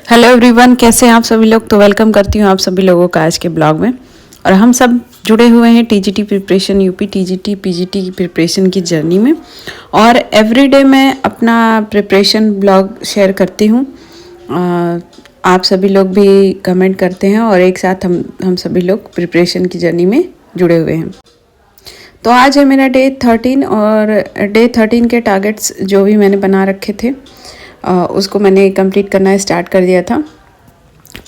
Hello everyone, कैसे हैं आप सभी लोग। तो वेलकम करती हूँ आप सभी लोगों का आज के ब्लॉग में। और हम सब जुड़े हुए हैं TGT preparation, UP TGT PGT की प्रिपरेशन की जर्नी में। और एवरीडे मैं अपना प्रिपरेशन ब्लॉग शेयर करती हूँ। आप सभी लोग भी कमेंट करते हैं और एक साथ हम सभी लोग प्रिपरेशन की जर्नी में जुड़े हुए हैं। तो आज है मेरा डे 13 और डे 13 के टारगेट्स जो भी मैंने बना रखे थे उसको मैंने कंप्लीट करना स्टार्ट कर दिया था।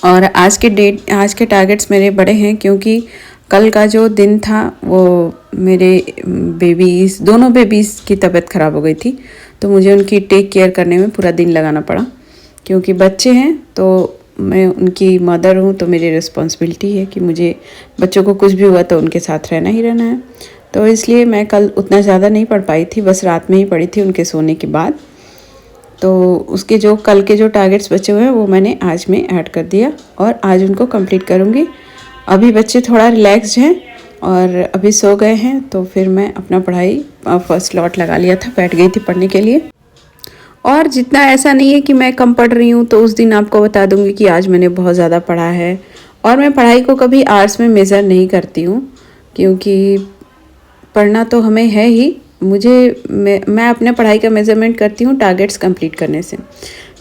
और आज के टारगेट्स मेरे बड़े हैं क्योंकि कल का जो दिन था वो मेरे दोनों बेबीज़ की तबीयत ख़राब हो गई थी, तो मुझे उनकी टेक केयर करने में पूरा दिन लगाना पड़ा। क्योंकि बच्चे हैं तो मैं उनकी मदर हूँ, तो मेरी रिस्पॉन्सिबिलिटी है कि मुझे बच्चों को कुछ भी हुआ तो उनके साथ रहना ही रहना है। तो इसलिए मैं कल उतना ज़्यादा नहीं पढ़ पाई थी, बस रात में ही पढ़ी थी उनके सोने के बाद। तो उसके जो कल के जो टारगेट्स बचे हुए हैं वो मैंने आज में ऐड कर दिया और आज उनको कंप्लीट करूँगी। अभी बच्चे थोड़ा रिलैक्स्ड हैं और अभी सो गए हैं, तो फिर मैं अपना पढ़ाई फर्स्ट स्लॉट लगा लिया था, बैठ गई थी पढ़ने के लिए। और जितना ऐसा नहीं है कि मैं कम पढ़ रही हूँ, तो उस दिन आपको बता दूँगी कि आज मैंने बहुत ज़्यादा पढ़ा है। और मैं पढ़ाई को कभी आवर्स में मेज़र नहीं करती हूँ, क्योंकि पढ़ना तो हमें है ही। मैं अपने पढ़ाई का मेज़रमेंट करती हूँ टारगेट्स कंप्लीट करने से।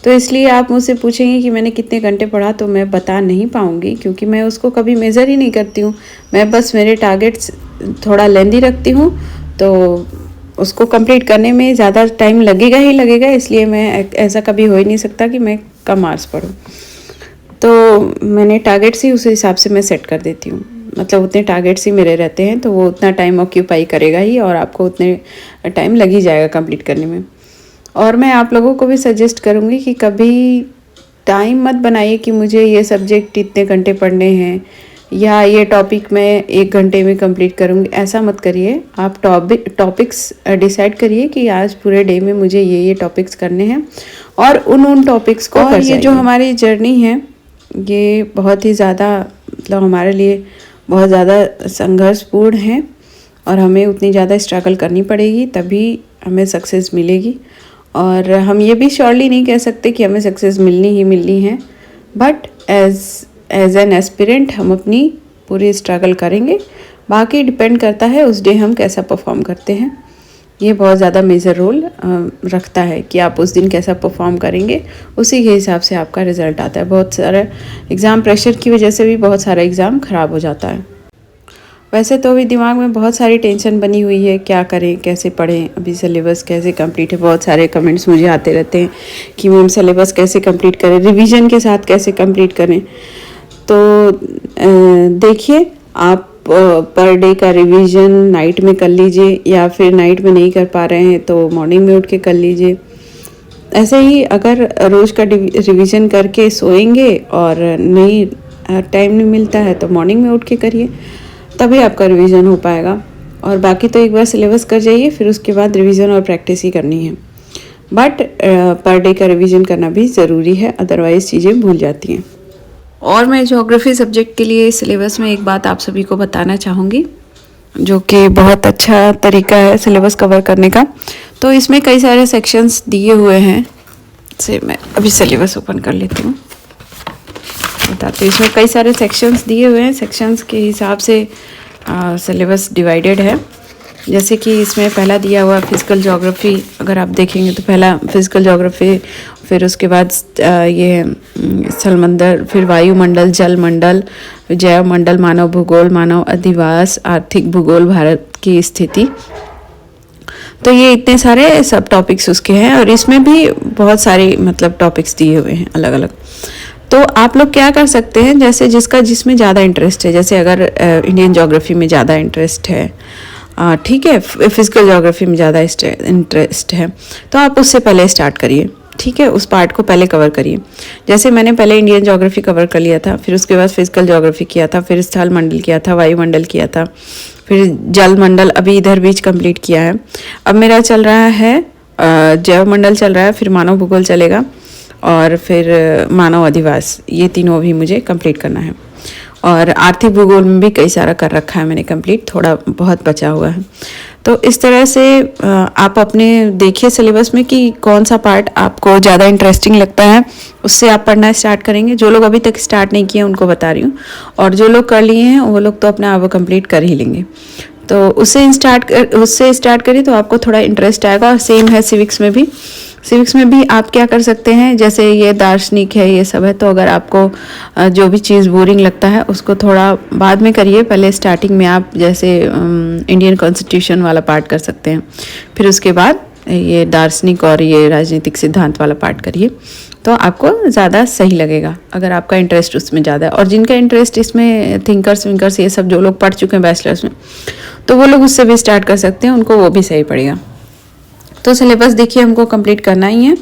तो इसलिए आप मुझसे पूछेंगे कि मैंने कितने घंटे पढ़ा, तो मैं बता नहीं पाऊँगी क्योंकि मैं उसको कभी मेज़र ही नहीं करती हूँ। मैं बस मेरे टारगेट्स थोड़ा लेंदी रखती हूँ, तो उसको कंप्लीट करने में ज़्यादा टाइम लगेगा ही लगेगा, इसलिए मैं ऐसा कभी हो ही नहीं सकता कि मैं कम आवर्स पढूँ। तो मैंने टारगेट्स ही उस हिसाब से मैं सेट कर देती हूँ, मतलब उतने टारगेट्स ही मेरे रहते हैं, तो वो उतना टाइम ऑक्यूपाई करेगा ही और आपको उतने टाइम लग ही जाएगा कंप्लीट करने में। और मैं आप लोगों को भी सजेस्ट करूँगी कि कभी टाइम मत बनाइए कि मुझे ये सब्जेक्ट इतने घंटे पढ़ने हैं या ये टॉपिक मैं 1 घंटे में कंप्लीट करूँगी, ऐसा मत करिए। आप टॉपिक्स डिसाइड करिए कि आज पूरे डे में मुझे ये टॉपिक्स करने हैं और उन टॉपिक्स को कर। ये जो हमारी जर्नी है ये बहुत ही ज़्यादा मतलब हमारे लिए बहुत ज़्यादा संघर्षपूर्ण है और हमें उतनी ज़्यादा स्ट्रगल करनी पड़ेगी, तभी हमें सक्सेस मिलेगी। और हम ये भी श्योरली नहीं कह सकते कि हमें सक्सेस मिलनी ही मिलनी है, बट एज एन एस्पिरेंट हम अपनी पूरी स्ट्रगल करेंगे। बाकी डिपेंड करता है उस डे हम कैसा परफॉर्म करते हैं। ये बहुत ज़्यादा मेजर रोल रखता है कि आप उस दिन कैसा परफॉर्म करेंगे, उसी के हिसाब से आपका रिज़ल्ट आता है। बहुत सारा एग्ज़ाम प्रेशर की वजह से भी बहुत सारा एग्ज़ाम ख़राब हो जाता है। वैसे तो अभी दिमाग में बहुत सारी टेंशन बनी हुई है, क्या करें, कैसे पढ़ें, अभी सिलेबस कैसे कंप्लीट है। बहुत सारे कमेंट्स मुझे आते रहते हैं कि मैम सिलेबस कैसे कंप्लीट करें, रिवीजन के साथ कैसे कंप्लीट करें। तो देखिए, आप पर डे का रिवीजन नाइट में कर लीजिए, या फिर नाइट में नहीं कर पा रहे हैं तो मॉर्निंग में उठ के कर लीजिए। ऐसे ही अगर रोज़ का रिवीजन करके सोएंगे और नहीं टाइम नहीं मिलता है तो मॉर्निंग में उठ के करिए, तभी आपका रिवीजन हो पाएगा। और बाकी तो एक बार सिलेबस कर जाइए, फिर उसके बाद रिवीजन और प्रैक्टिस ही करनी है। बट पर डे का रिवीजन करना भी ज़रूरी है, अदरवाइज़ चीज़ें भूल जाती हैं। और मैं ज्योग्राफी सब्जेक्ट के लिए सिलेबस में एक बात आप सभी को बताना चाहूँगी, जो कि बहुत अच्छा तरीका है सिलेबस कवर करने का। तो इसमें कई सारे सेक्शंस दिए हुए हैं, से मैं अभी सिलेबस ओपन कर लेती हूँ, बताती हूँ। इसमें कई सारे सेक्शंस दिए हुए हैं, सेक्शंस के हिसाब से सिलेबस डिवाइडेड है। जैसे कि इसमें पहला दिया हुआ फिजिकल ज्योग्राफी, अगर आप देखेंगे तो पहला फिजिकल ज्योग्राफी, फिर उसके बाद ये स्थलमंडल, फिर वायुमंडल, जलमंडल, जैव मंडल, मानव भूगोल, मानव अधिवास, आर्थिक भूगोल, भारत की स्थिति। तो ये इतने सारे सब टॉपिक्स उसके हैं और इसमें भी बहुत सारे मतलब टॉपिक्स दिए हुए हैं अलग अलग। तो आप लोग क्या कर सकते हैं, जैसे जिसमें ज़्यादा इंटरेस्ट है, जैसे अगर इंडियन ज्योग्राफी में ज़्यादा इंटरेस्ट है, ठीक है, फिजिकल ज्योग्राफी में ज़्यादा इंटरेस्ट है, तो आप उससे पहले स्टार्ट करिए, ठीक है, उस पार्ट को पहले कवर करिए। जैसे मैंने पहले इंडियन ज्योग्राफी कवर कर लिया था, फिर उसके बाद फिजिकल ज्योग्राफी किया था, फिर स्थल मंडल किया था, वायुमंडल किया था, फिर जल मंडल अभी इधर बीच कंप्लीट किया है। अब मेरा चल रहा है जैव मंडल चल रहा है, फिर मानव भूगोल चलेगा और फिर मानव अधिवास, ये तीनों भी मुझे कंप्लीट करना है। और आर्थिक भूगोल में भी कई सारा कर रखा है मैंने कंप्लीट, थोड़ा बहुत बचा हुआ है। तो इस तरह से आप अपने देखिए सिलेबस में कि कौन सा पार्ट आपको ज़्यादा इंटरेस्टिंग लगता है, उससे आप पढ़ना स्टार्ट करेंगे। जो लोग अभी तक स्टार्ट नहीं किए उनको बता रही हूँ, और जो लोग कर लिए हैं वो लोग तो अपना आप कंप्लीट कर ही लेंगे। तो उससे स्टार्ट करिए तो आपको थोड़ा इंटरेस्ट आएगा। और सेम है सिविक्स में भी। सिविक्स में भी आप क्या कर सकते हैं, जैसे ये दार्शनिक है, ये सब है, तो अगर आपको जो भी चीज़ बोरिंग लगता है उसको थोड़ा बाद में करिए। पहले स्टार्टिंग में आप जैसे इंडियन कॉन्स्टिट्यूशन वाला पार्ट कर सकते हैं, फिर उसके बाद ये दार्शनिक और ये राजनीतिक सिद्धांत वाला पार्ट करिए, तो आपको ज़्यादा सही लगेगा अगर आपका इंटरेस्ट उसमें ज़्यादा है। और जिनका इंटरेस्ट इसमें थिंकर्स विंकर्स ये सब जो लोग पढ़ चुके हैं बैचलर्स में, तो वो लोग उससे भी स्टार्ट कर सकते हैं, उनको वो भी सही पड़ेगा। तो सिलेबस देखिए हमको कंप्लीट करना ही है।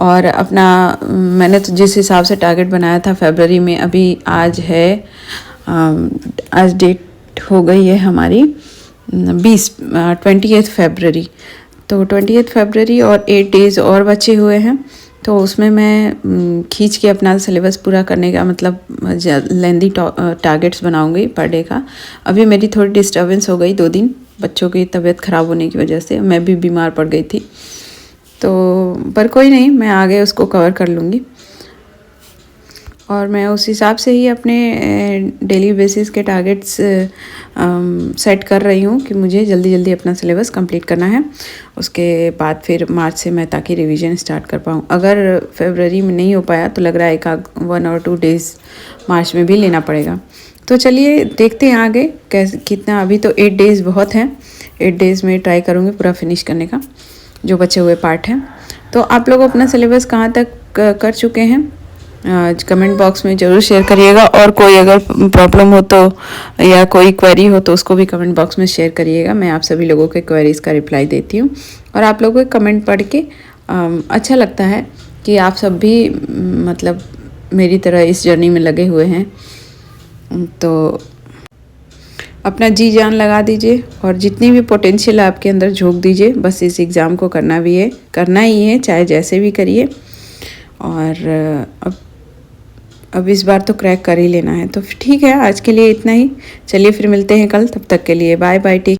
और अपना मैंने तो जिस हिसाब से टारगेट बनाया था फरवरी में, अभी आज है आज डेट हो गई है हमारी 28 फरवरी। तो 28 फरवरी और 8 डेज़ और बचे हुए हैं। तो उसमें मैं खींच के अपना सिलेबस पूरा करने का मतलब लेंदी टारगेट्स बनाऊंगी पर डे का। अभी मेरी थोड़ी डिस्टर्बेंस हो गई 2 दिन, बच्चों की तबीयत ख़राब होने की वजह से। मैं भी बीमार पड़ गई थी, तो पर कोई नहीं, मैं आगे उसको कवर कर लूँगी। और मैं उस हिसाब से ही अपने डेली बेसिस के टारगेट्स सेट कर रही हूँ कि मुझे जल्दी जल्दी अपना सिलेबस कंप्लीट करना है। उसके बाद फिर मार्च से मैं ताकि रिवीजन स्टार्ट कर पाऊँ। अगर फरवरी में नहीं हो पाया तो लग रहा है 1 और 2 डेज़ मार्च में भी लेना पड़ेगा। तो चलिए देखते हैं आगे कैसे कितना। अभी तो 8 डेज़ बहुत हैं, 8 डेज़ में ट्राई करूँगी पूरा फिनिश करने का जो बचे हुए पार्ट हैं। तो आप लोग अपना सिलेबस कहाँ तक कर चुके हैं कमेंट बॉक्स में ज़रूर शेयर करिएगा। और कोई अगर प्रॉब्लम हो तो या कोई क्वेरी हो तो उसको भी कमेंट बॉक्स में शेयर करिएगा। मैं आप सभी लोगों के क्वेरीज़ का रिप्लाई देती हूँ। और आप लोगों के कमेंट पढ़ के अच्छा लगता है कि आप सब भी मतलब मेरी तरह इस जर्नी में लगे हुए हैं। तो अपना जी जान लगा दीजिए और जितनी भी पोटेंशियल आपके अंदर झोंक दीजिए। बस इस एग्ज़ाम को करना ही है, चाहे जैसे भी करिए। और अब इस बार तो क्रैक कर ही लेना है। तो ठीक है, आज के लिए इतना ही। चलिए फिर मिलते हैं कल, तब तक के लिए बाय बाय, टेक